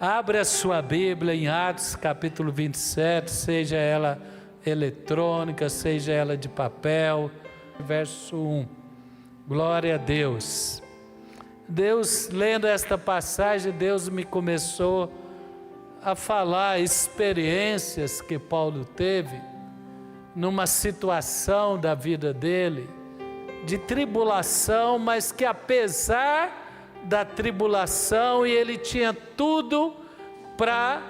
Abre a sua Bíblia em Atos capítulo 27, seja ela eletrônica, seja ela de papel, verso 1. Glória a Deus. Deus, lendo esta passagem, Deus me começou a falar experiências que Paulo teve numa situação da vida dele, de tribulação, mas que apesar da tribulação, e ele tinha tudo para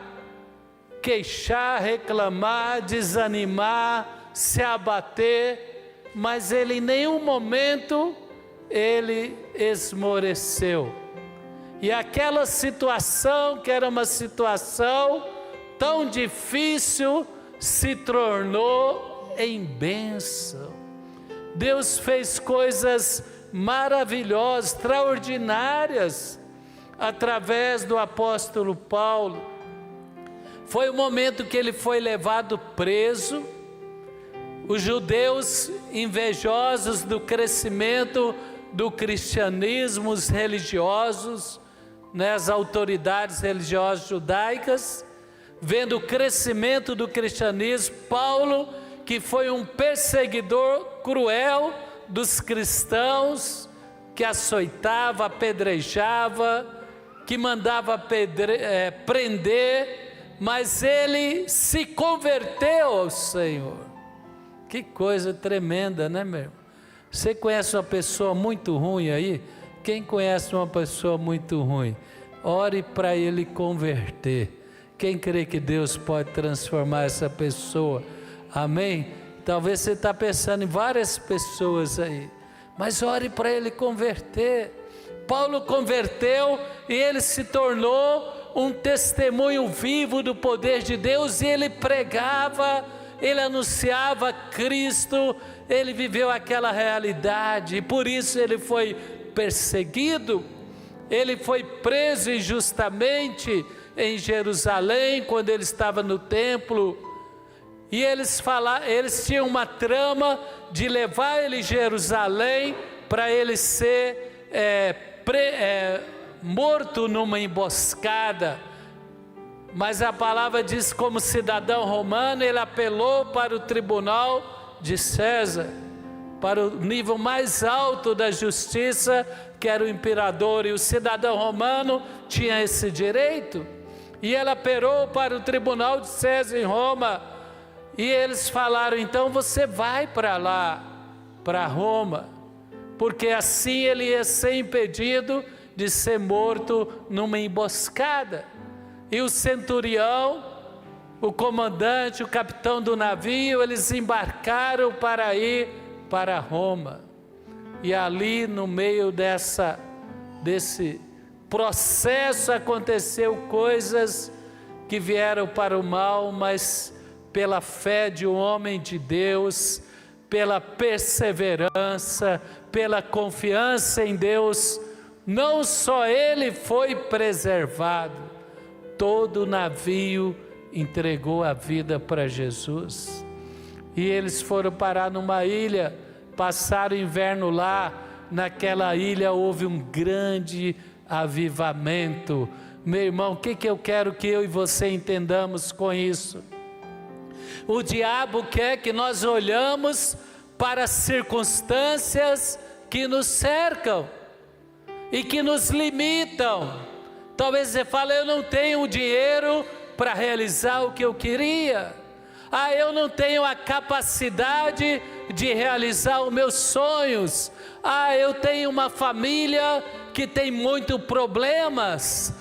queixar, reclamar, desanimar, se abater, mas ele em nenhum momento ele esmoreceu. E aquela situação, que era uma situação tão difícil, se tornou em bênção. Deus fez coisas maravilhosas, extraordinárias, através do apóstolo Paulo. Foi o momento que ele foi levado preso. Os judeus, invejosos do crescimento do cristianismo, os religiosos, as autoridades religiosas judaicas, vendo o crescimento do cristianismo, Paulo, que foi um perseguidor cruel dos cristãos, que açoitava, apedrejava, que mandava prender, mas ele se converteu ao Senhor. Que coisa tremenda, né, meu irmão? Você conhece uma pessoa muito ruim aí? Quem conhece uma pessoa muito ruim? Ore para ele converter. Quem crê que Deus pode transformar essa pessoa? Amém? Talvez você está pensando em várias pessoas aí, mas ore para ele converter. Paulo converteu e ele se tornou um testemunho vivo do poder de Deus, e ele pregava, ele anunciava Cristo, ele viveu aquela realidade, e por isso ele foi perseguido, ele foi preso injustamente em Jerusalém, quando ele estava no templo. E eles tinham uma trama de levar ele a Jerusalém para ele ser morto numa emboscada. Mas a palavra diz, como cidadão romano, ele apelou para o tribunal de César, para o nível mais alto da justiça, que era o imperador, e o cidadão romano tinha esse direito. E ele apelou para o tribunal de César em Roma. E eles falaram, então você vai para lá, para Roma, porque assim ele ia ser impedido de ser morto numa emboscada. E o centurião, o comandante, o capitão do navio, eles embarcaram para ir para Roma. E ali no meio desse processo aconteceu coisas que vieram para o mal, mas pela fé de um homem de Deus, pela perseverança, pela confiança em Deus, não só ele foi preservado, todo o navio entregou a vida para Jesus. E eles foram parar numa ilha, passaram o inverno lá. Naquela ilha houve um grande avivamento. Meu irmão, o que eu quero que eu e você entendamos com isso? O diabo quer que nós olhamos para as circunstâncias que nos cercam e que nos limitam. Talvez você fale, eu não tenho dinheiro para realizar o que eu queria. Eu não tenho a capacidade de realizar os meus sonhos. Eu tenho uma família que tem muitos problemas.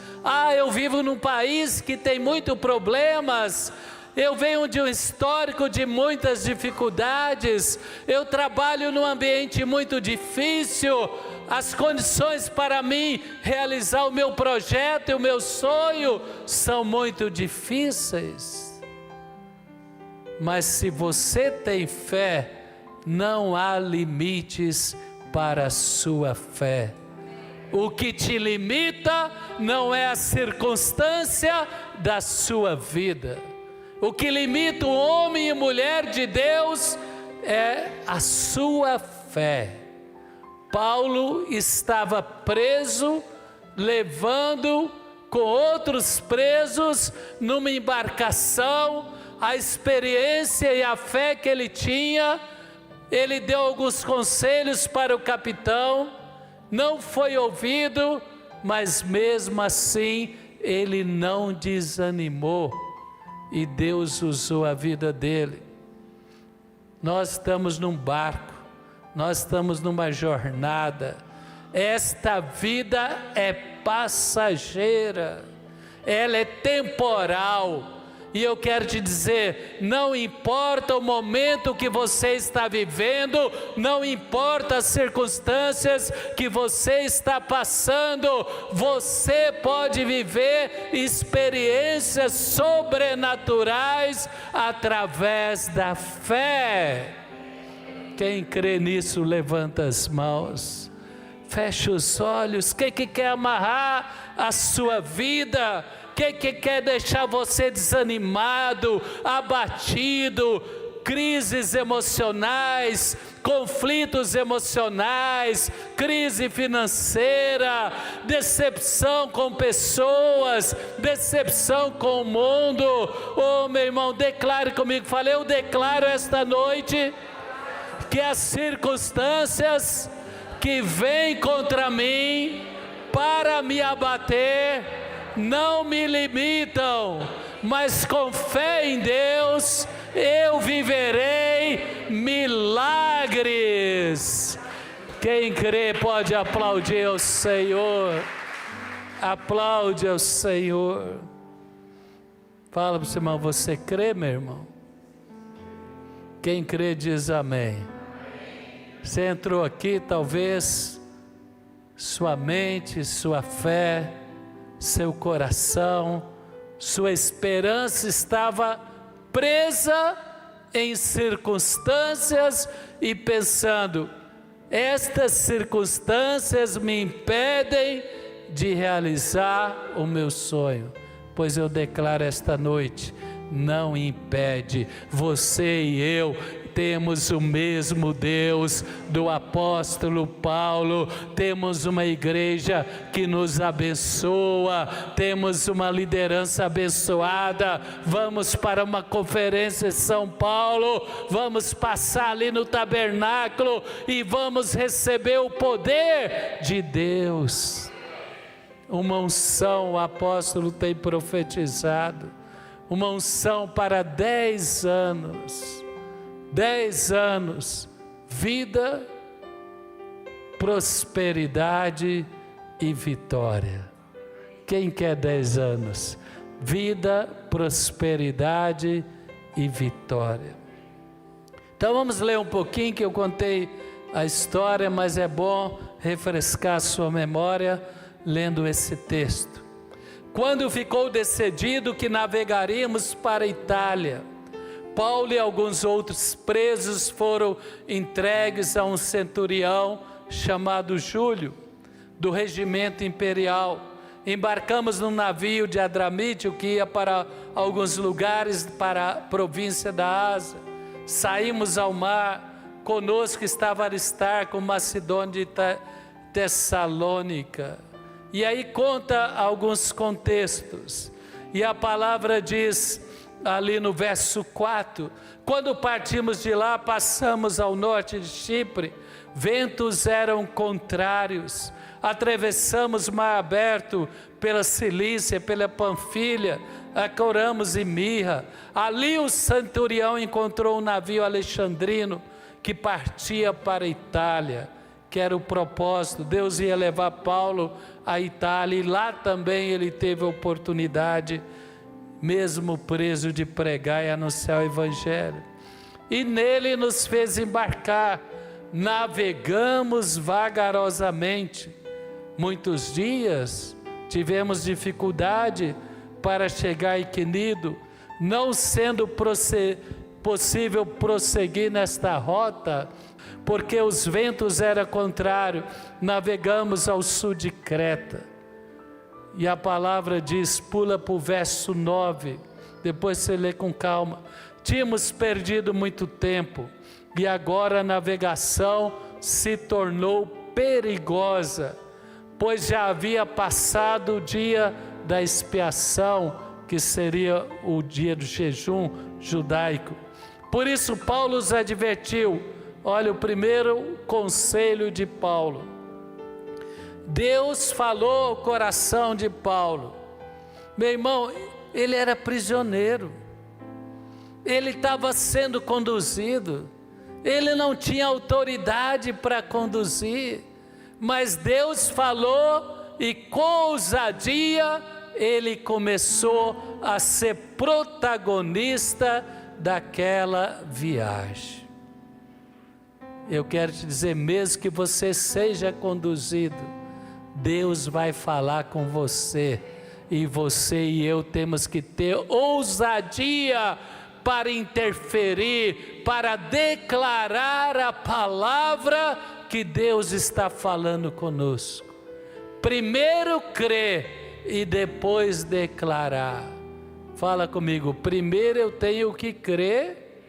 Eu vivo num país que tem muitos problemas. Eu venho de um histórico de muitas dificuldades, eu trabalho num ambiente muito difícil, as condições para mim realizar o meu projeto e o meu sonho são muito difíceis. Mas se você tem fé, não há limites para a sua fé. O que te limita não é a circunstância da sua vida. O que limita o homem e mulher de Deus é a sua fé. Paulo estava preso, levando com outros presos, numa embarcação. A experiência e a fé que ele tinha, ele deu alguns conselhos para o capitão, não foi ouvido, mas mesmo assim ele não desanimou e Deus usou a vida dele. Nós estamos num barco, nós estamos numa jornada. Esta vida é passageira, ela é temporal. E eu quero te dizer, não importa o momento que você está vivendo, não importa as circunstâncias que você está passando, você pode viver experiências sobrenaturais através da fé. Quem crê nisso, levanta as mãos, fecha os olhos. Quem que quer amarrar a sua vida? Quem que quer deixar você desanimado, abatido, crises emocionais, conflitos emocionais, crise financeira, decepção com pessoas, decepção com o mundo? Oh, meu irmão, declare comigo. Falei, eu declaro esta noite que as circunstâncias que vêm contra mim para me abater não me limitam, mas com fé em Deus eu viverei milagres. Quem crê pode aplaudir ao Senhor. Aplaude ao Senhor. Fala para o seu irmão, você crê, meu irmão? Quem crê diz amém. Você entrou aqui, talvez sua mente, sua fé, seu coração, sua esperança estava presa em circunstâncias e pensando, estas circunstâncias me impedem de realizar o meu sonho. Pois eu declaro esta noite, não impede. Você e eu temos o mesmo Deus do apóstolo Paulo, temos uma igreja que nos abençoa, temos uma liderança abençoada. Vamos para uma conferência em São Paulo, vamos passar ali no tabernáculo e vamos receber o poder de Deus. Uma unção, o apóstolo tem profetizado, uma unção para 10 anos. 10 anos, vida, prosperidade e vitória. Quem quer 10 anos? Vida, prosperidade e vitória. Então vamos ler um pouquinho, que eu contei a história, mas é bom refrescar a sua memória lendo esse texto. Quando ficou decidido que navegaríamos para a Itália, Paulo e alguns outros presos foram entregues a um centurião chamado Júlio, do regimento imperial. Embarcamos num navio de Adramítio que ia para alguns lugares para a província da Ásia. Saímos ao mar, conosco estava Aristarco, Macedônia de Tessalônica. E aí conta alguns contextos, e a palavra diz ali no verso 4, quando partimos de lá, passamos ao norte de Chipre, ventos eram contrários, atravessamos mar aberto pela Cilícia, pela Panfilha, ancoramos em Mirra. Ali o centurião encontrou um navio alexandrino que partia para a Itália, que era o propósito. Deus ia levar Paulo à Itália, e lá também ele teve a oportunidade, mesmo preso, de pregar e anunciar o Evangelho. E nele nos fez embarcar. Navegamos vagarosamente. Muitos dias tivemos dificuldade para chegar a Quinido, não sendo possível prosseguir nesta rota, porque os ventos eram contrários. Navegamos ao sul de Creta. E a palavra diz, pula para o verso 9, depois você lê com calma. Tínhamos perdido muito tempo, e agora a navegação se tornou perigosa, pois já havia passado o dia da expiação, que seria o dia do jejum judaico. Por isso Paulo os advertiu. Olha o primeiro conselho de Paulo. Deus falou ao coração de Paulo. Meu irmão, ele era prisioneiro. Ele estava sendo conduzido. Ele não tinha autoridade para conduzir. Mas Deus falou e com ousadia ele começou a ser protagonista daquela viagem. Eu quero te dizer, mesmo que você seja conduzido, Deus vai falar com você, e você e eu temos que ter ousadia para interferir, para declarar a palavra que Deus está falando conosco. Primeiro crer e depois declarar. Fala comigo, primeiro eu tenho que crer.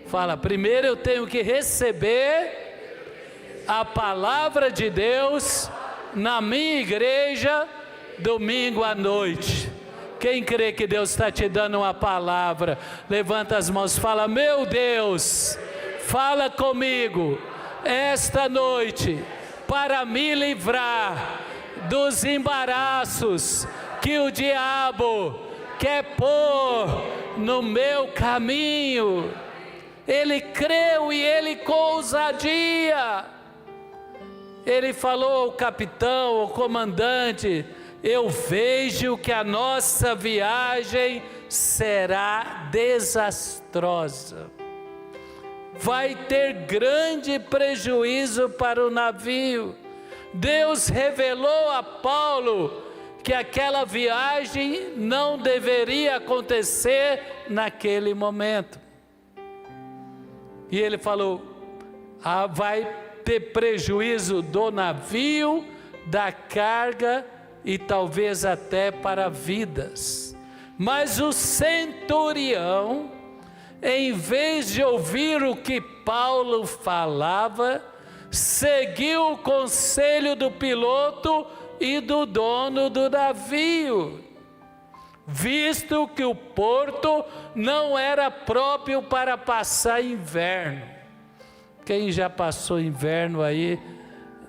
Fala, primeiro eu tenho que receber a palavra de Deus na minha igreja, domingo à noite. Quem crê que Deus está te dando uma palavra, levanta as mãos, fala, meu Deus, fala comigo esta noite, para me livrar dos embaraços que o diabo quer pôr no meu caminho. Ele creu e ele com ousadia. Ele falou ao capitão, ao comandante, eu vejo que a nossa viagem será desastrosa. Vai ter grande prejuízo para o navio. Deus revelou a Paulo que aquela viagem não deveria acontecer naquele momento. E ele falou, vai ter prejuízo do navio, da carga e talvez até para vidas. Mas o centurião, em vez de ouvir o que Paulo falava, seguiu o conselho do piloto e do dono do navio, visto que o porto não era próprio para passar inverno. Quem já passou inverno aí,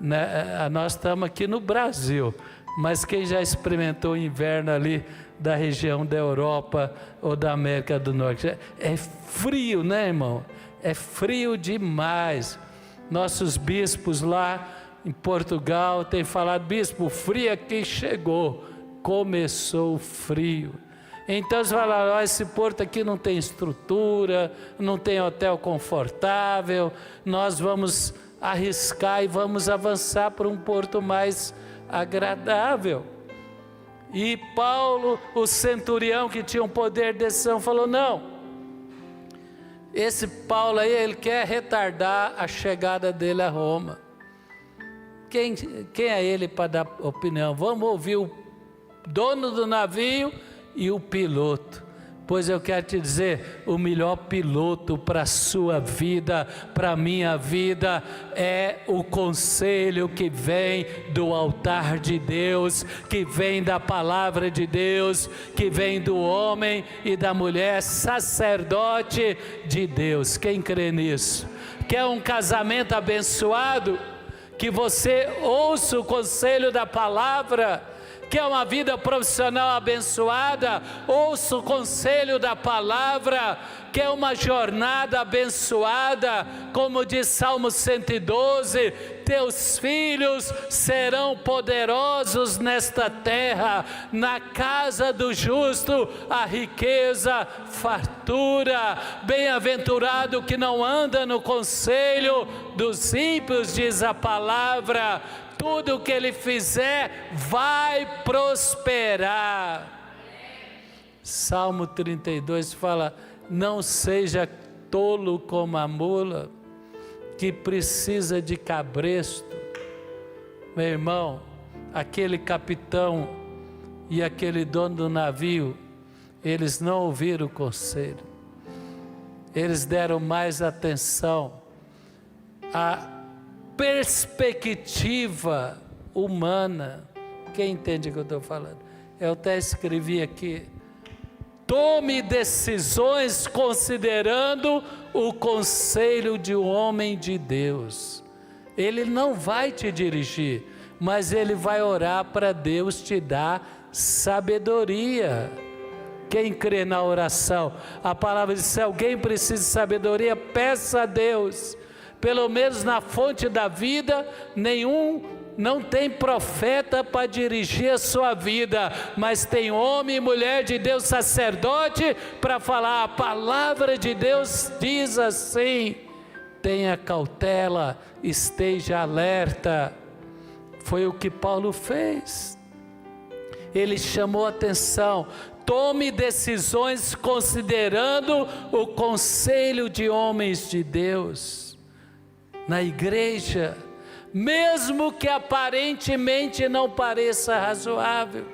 né? Nós estamos aqui no Brasil, mas quem já experimentou inverno ali da região da Europa ou da América do Norte, é frio, né, irmão? É frio demais. Nossos bispos lá em Portugal têm falado, bispo, o frio aqui chegou, começou o frio. Então eles falaram, esse porto aqui não tem estrutura, não tem hotel confortável, nós vamos arriscar e vamos avançar para um porto mais agradável. E Paulo, o centurião que tinha um poder de decisão, falou, não, esse Paulo aí, ele quer retardar a chegada dele a Roma. Quem é ele para dar opinião? Vamos ouvir o dono do navio e o piloto. Pois eu quero te dizer, o melhor piloto para a sua vida, para a minha vida, é o conselho que vem do altar de Deus, que vem da palavra de Deus, que vem do homem e da mulher, sacerdote de Deus. Quem crê nisso? Quer um casamento abençoado? Que você ouça o conselho da palavra. Quer uma vida profissional abençoada? Ouça o conselho da palavra. Quer uma jornada abençoada? Como diz Salmo 112, teus filhos serão poderosos nesta terra, na casa do justo a riqueza, fartura. Bem-aventurado que não anda no conselho dos ímpios, diz a palavra. Tudo o que ele fizer vai prosperar. Salmo 32 fala, não seja tolo como a mula, que precisa de cabresto. Meu irmão, aquele capitão e aquele dono do navio, eles não ouviram o conselho. Eles deram mais atenção à perspectiva humana. Quem entende o que eu estou falando? Eu até escrevi aqui. Tome decisões considerando o conselho de um homem de Deus. Ele não vai te dirigir, mas ele vai orar para Deus te dar sabedoria. Quem crê na oração? A palavra diz: se alguém precisa de sabedoria, peça a Deus. Pelo menos na fonte da vida, não tem profeta para dirigir a sua vida, mas tem homem e mulher de Deus, sacerdote, para falar. A palavra de Deus diz assim: tenha cautela, esteja alerta. Foi o que Paulo fez. Ele chamou atenção. Tome decisões considerando o conselho de homens de Deus. Na igreja, mesmo que aparentemente não pareça razoável.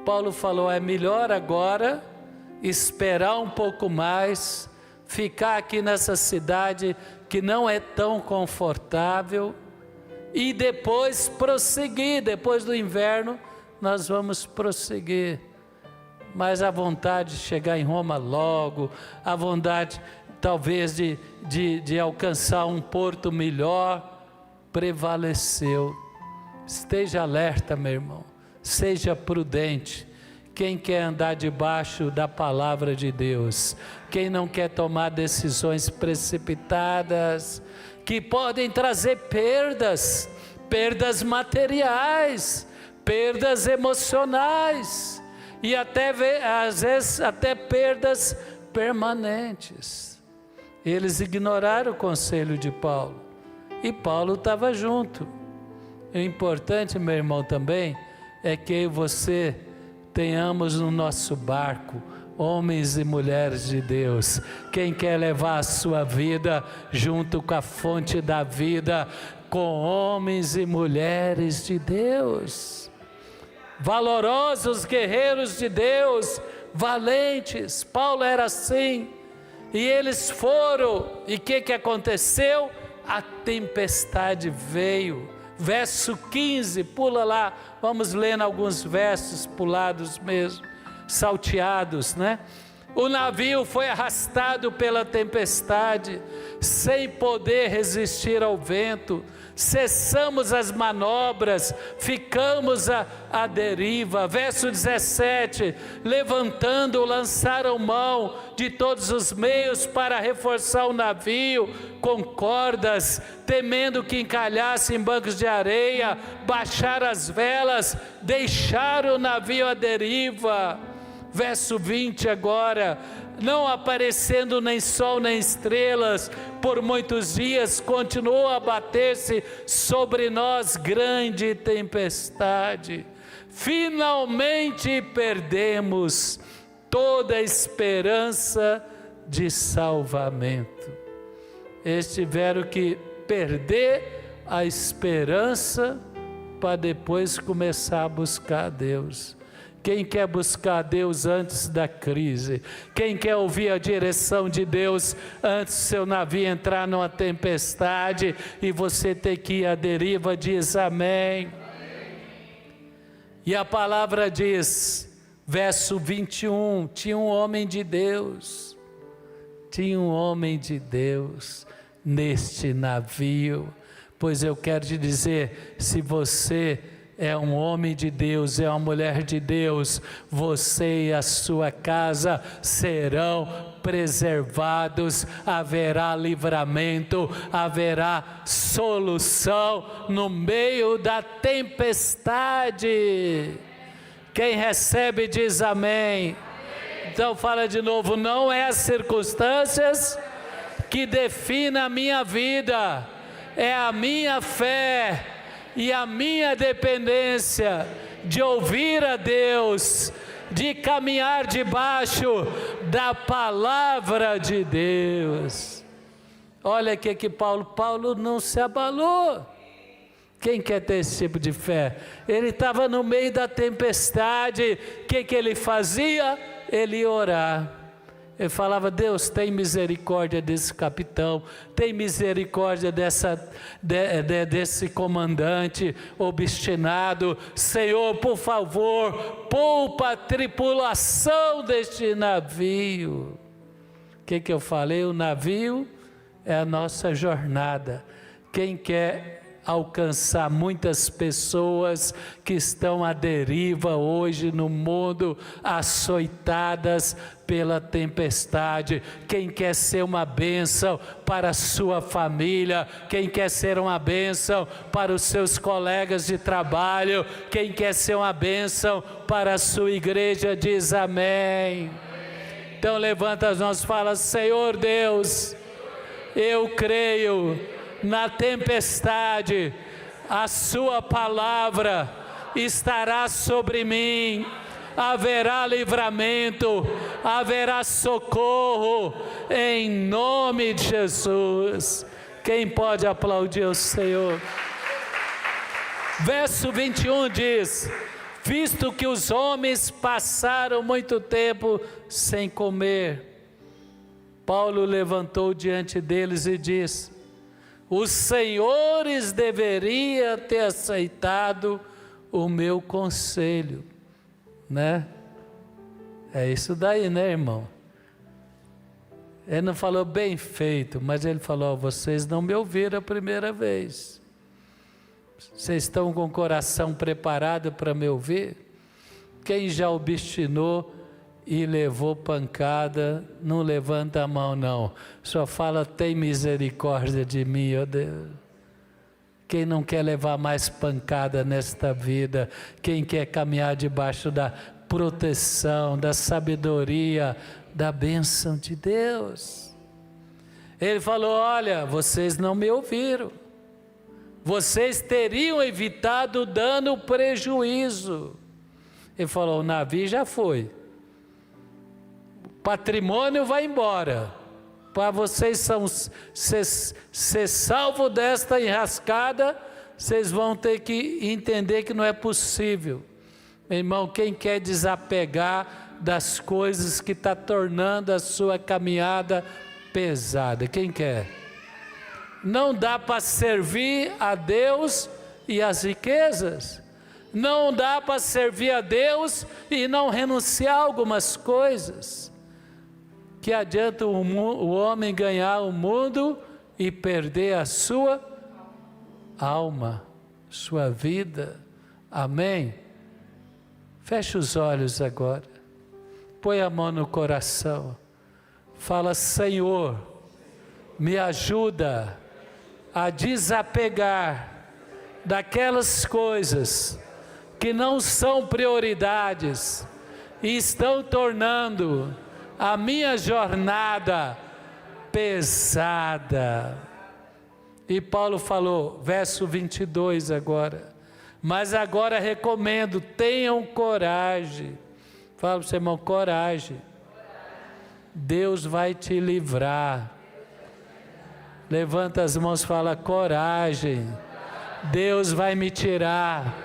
Paulo falou: é melhor agora esperar um pouco mais, ficar aqui nessa cidade que não é tão confortável, e depois prosseguir. Depois do inverno nós vamos prosseguir. Mas a vontade de chegar em Roma logo, a vontade talvez de alcançar um porto melhor, prevaleceu. Esteja alerta, meu irmão, seja prudente. Quem quer andar debaixo da palavra de Deus, quem não quer tomar decisões precipitadas, que podem trazer perdas materiais, perdas emocionais, e às vezes até perdas permanentes. Eles ignoraram o conselho de Paulo, e Paulo estava junto. O importante, meu irmão, também é que eu e você tenhamos no nosso barco homens e mulheres de Deus. Quem quer levar a sua vida junto com a fonte da vida, com homens e mulheres de Deus, valorosos guerreiros de Deus, valentes. Paulo era assim, e eles foram, e o que aconteceu? A tempestade veio. Verso 15, pula lá, vamos lendo alguns versos pulados mesmo, salteados, né? O navio foi arrastado pela tempestade, sem poder resistir ao vento. Cessamos as manobras, ficamos à deriva. Verso 17, levantando, lançaram mão de todos os meios para reforçar o navio com cordas, temendo que encalhasse em bancos de areia. Baixaram as velas, deixaram o navio à deriva. Verso 20 agora, não aparecendo nem sol nem estrelas, por muitos dias continuou a bater-se sobre nós grande tempestade. Finalmente perdemos toda a esperança de salvamento. Eles tiveram que perder a esperança para depois começar a buscar a Deus. Quem quer buscar a Deus antes da crise? Quem quer ouvir a direção de Deus antes do seu navio entrar numa tempestade e você ter que ir à deriva, diz amém. E a palavra diz, verso 21, tinha um homem de Deus neste navio. Pois eu quero te dizer, se você é um homem de Deus, é uma mulher de Deus, você e a sua casa serão preservados, haverá livramento, haverá solução no meio da tempestade. Quem recebe diz amém. Então fala de novo, não é as circunstâncias que definem a minha vida, é a minha fé e a minha dependência de ouvir a Deus, de caminhar debaixo da palavra de Deus. Olha aqui que Paulo não se abalou. Quem quer ter esse tipo de fé? Ele estava no meio da tempestade, o que ele fazia? Ele ia orar. Ele falava: Deus, tem misericórdia desse capitão, tem misericórdia desse comandante obstinado. Senhor, por favor, poupa a tripulação deste navio. O que eu falei? O navio é a nossa jornada. Quem quer alcançar muitas pessoas que estão à deriva hoje no mundo, açoitadas pela tempestade, quem quer ser uma bênção para a sua família, quem quer ser uma bênção para os seus colegas de trabalho, quem quer ser uma bênção para a sua igreja, diz amém. Então levanta as mãos e fala: Senhor Deus, eu creio na tempestade, a sua palavra estará sobre mim, haverá livramento, haverá socorro, em nome de Jesus. Quem pode aplaudir o Senhor? Verso 21 diz: visto que os homens passaram muito tempo sem comer, Paulo levantou diante deles e disse: os senhores deveriam ter aceitado o meu conselho, né? É isso daí, né, irmão? Ele não falou bem feito, mas ele falou: vocês não me ouviram a primeira vez. Vocês estão com o coração preparado para me ouvir? Quem já obstinou e levou pancada, não levanta a mão não, só fala: tem misericórdia de mim, ó Deus. Quem não quer levar mais pancada nesta vida, quem quer caminhar debaixo da proteção, da sabedoria, da bênção de Deus. Ele falou: olha, vocês não me ouviram, vocês teriam evitado dano prejuízo. Ele falou: o navio já foi, patrimônio vai embora, para vocês ser salvo desta enrascada, vocês vão ter que entender que não é possível. Meu irmão, quem quer desapegar das coisas que está tornando a sua caminhada pesada? Quem quer? Não dá para servir a Deus e as riquezas. Não dá para servir a Deus e não renunciar a algumas coisas. Que adianta o homem ganhar o mundo e perder a sua alma, sua vida? Amém? Feche os olhos agora, põe a mão no coração, fala: Senhor, me ajuda a desapegar daquelas coisas que não são prioridades e estão tornando a minha jornada pesada. E Paulo falou, verso 22 agora: mas agora recomendo, tenham coragem. Fala para o seu irmão: coragem. Deus vai te livrar. Levanta as mãos e fala: coragem. Deus vai me tirar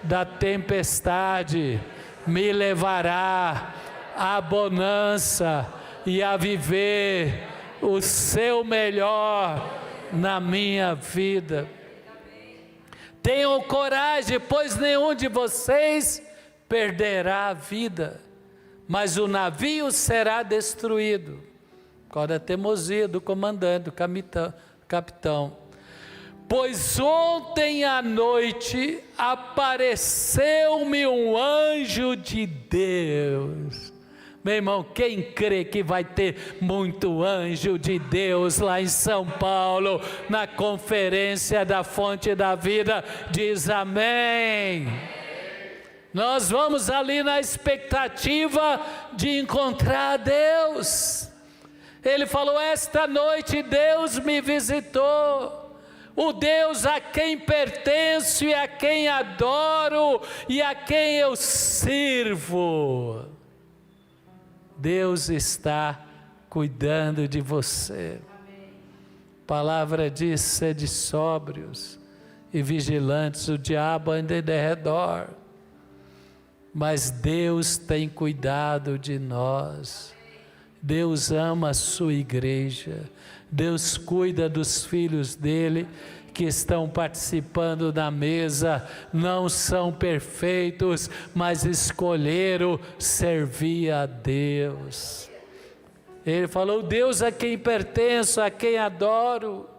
da tempestade, me levará à bonança e a viver o seu melhor na minha vida. Tenham coragem, pois nenhum de vocês perderá a vida, mas o navio será destruído. Qual a teimosia do comandante, do capitão? Pois ontem à noite apareceu-me um anjo de Deus. Meu irmão, quem crê que vai ter muito anjo de Deus lá em São Paulo, na conferência da Fonte da Vida, diz amém. Nós vamos ali na expectativa de encontrar a Deus. Ele falou: esta noite Deus me visitou. O Deus a quem pertenço e a quem adoro e a quem eu sirvo. Deus está cuidando de você. A palavra diz: sede sóbrios e vigilantes, o diabo anda em derredor, mas Deus tem cuidado de nós. Deus ama a sua igreja. Deus cuida dos filhos dele que estão participando da mesa. Não são perfeitos, mas escolheram servir a Deus. Ele falou: Deus a quem pertenço, a quem adoro.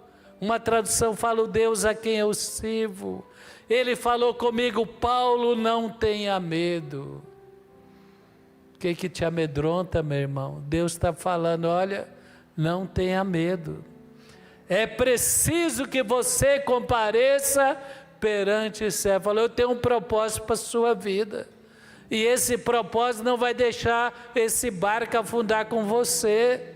Uma tradução fala: o Deus a quem eu sirvo. Ele falou comigo: Paulo, não tenha medo. O que te amedronta, meu irmão? Deus está falando: olha, não tenha medo. É preciso que você compareça perante o céu. Falou: eu tenho um propósito para a sua vida. E esse propósito não vai deixar esse barco afundar com você.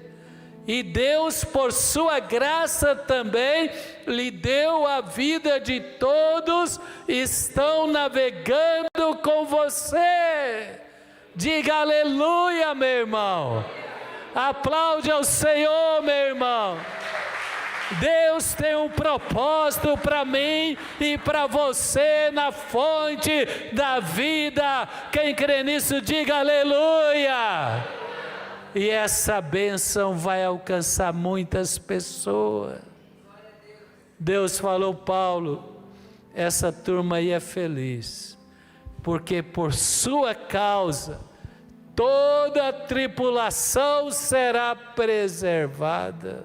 E Deus, por sua graça também, lhe deu a vida de todos, estão navegando com você. Diga aleluia, meu irmão. Aplaude ao Senhor, meu irmão. Deus tem um propósito para mim e para você na fonte da vida. Quem crê nisso, diga aleluia. E essa bênção vai alcançar muitas pessoas. Deus falou: Paulo, essa turma aí é feliz, porque por sua causa toda a tripulação será preservada.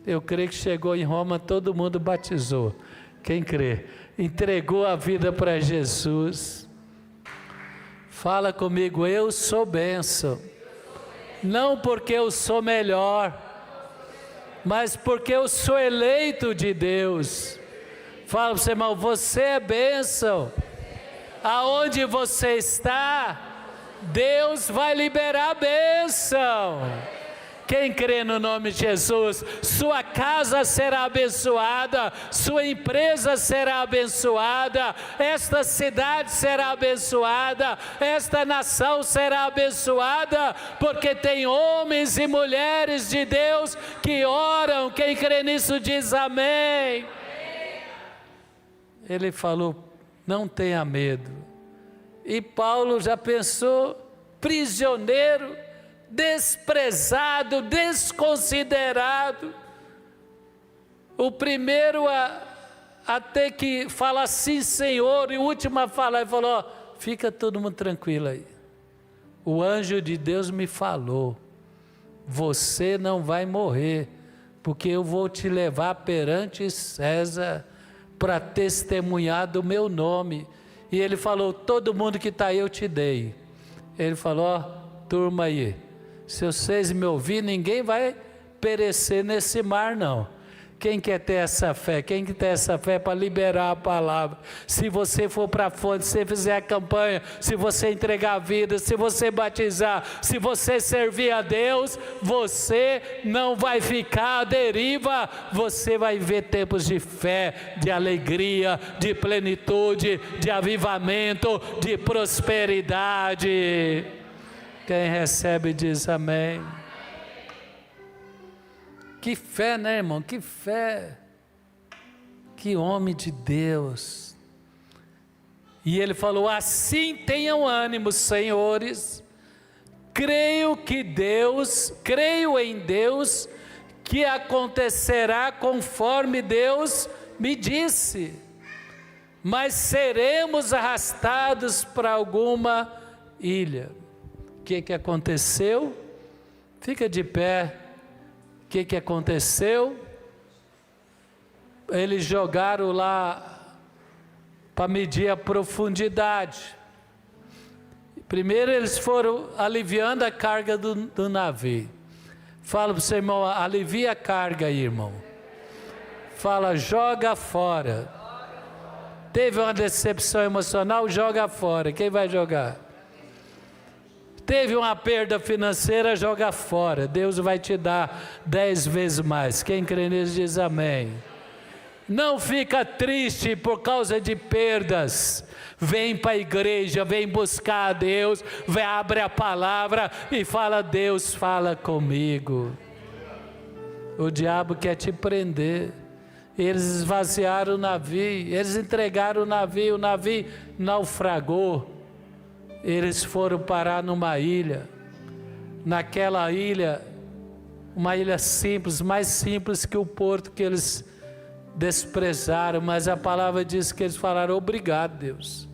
Eu creio que chegou em Roma, todo mundo batizou. Quem crê? Entregou a vida para Jesus. Fala comigo: eu sou bênção. Não porque eu sou melhor, mas porque eu sou eleito de Deus. Fala para você, irmão: você é bênção. Aonde você está, Deus vai liberar a bênção. Quem crê no nome de Jesus, sua casa será abençoada, sua empresa será abençoada, esta cidade será abençoada, esta nação será abençoada, porque tem homens e mulheres de Deus que oram. Quem crê nisso diz amém. Ele falou: não tenha medo. E Paulo já pensou: prisioneiro, desprezado, desconsiderado, o primeiro a ter que falar sim, Senhor, e o último a falar, ele falou: ó, fica todo mundo tranquilo aí, o anjo de Deus me falou, você não vai morrer, porque eu vou te levar perante César, para testemunhar do meu nome. E ele falou: todo mundo que está aí eu te dei. Ele falou: ó, turma aí, se vocês me ouvirem, ninguém vai perecer nesse mar não. Quem quer ter essa fé? Quem quer ter essa fé para liberar a palavra? Se você for para a fonte, se você fizer a campanha, se você entregar a vida, se você batizar, se você servir a Deus, você não vai ficar à deriva, você vai ver tempos de fé, de alegria, de plenitude, de avivamento, de prosperidade. Quem recebe diz amém. Que fé, né, irmão? Que fé. Que homem de Deus. E ele falou: assim tenham ânimo, senhores. Creio em Deus, que acontecerá conforme Deus me disse. Mas seremos arrastados para alguma ilha. O que aconteceu? Fica de pé. O que aconteceu? Eles jogaram lá para medir a profundidade. Primeiro eles foram aliviando a carga do navio. Fala para o seu irmão: alivia a carga aí, irmão. Fala: joga fora. Teve uma decepção emocional? Joga fora. Quem vai jogar? Teve uma perda financeira? Joga fora. Deus vai te dar 10 vezes mais. Quem crê nisso diz amém. Não fica triste por causa de perdas. Vem para a igreja, vem buscar a Deus, vem, abre a palavra e fala: Deus, fala comigo. O diabo quer te prender. Eles esvaziaram o navio, eles entregaram o navio naufragou. Eles foram parar numa ilha. naquela ilha, uma ilha simples, mais simples que o porto que eles desprezaram, mas a palavra diz que eles falaram: obrigado, Deus.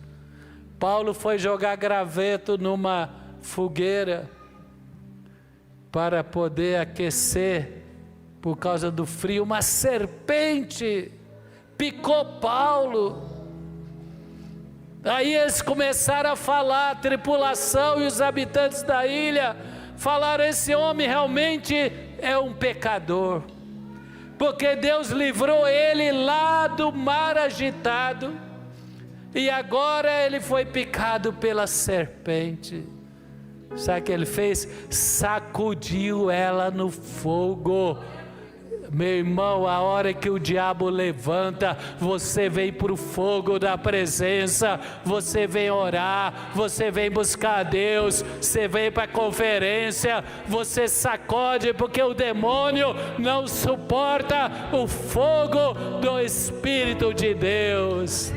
Paulo foi jogar graveto numa fogueira para poder aquecer por causa do frio. Uma serpente picou Paulo. Aí eles começaram a falar, a tripulação e os habitantes da ilha falaram: esse homem realmente é um pecador, porque Deus livrou ele lá do mar agitado, e agora ele foi picado pela serpente. Sabe o que ele fez? Sacudiu ela no fogo. Meu irmão, a hora que o diabo levanta, você vem para o fogo da presença, você vem orar, você vem buscar a Deus, você vem para a conferência, você sacode, porque o demônio não suporta o fogo do Espírito de Deus.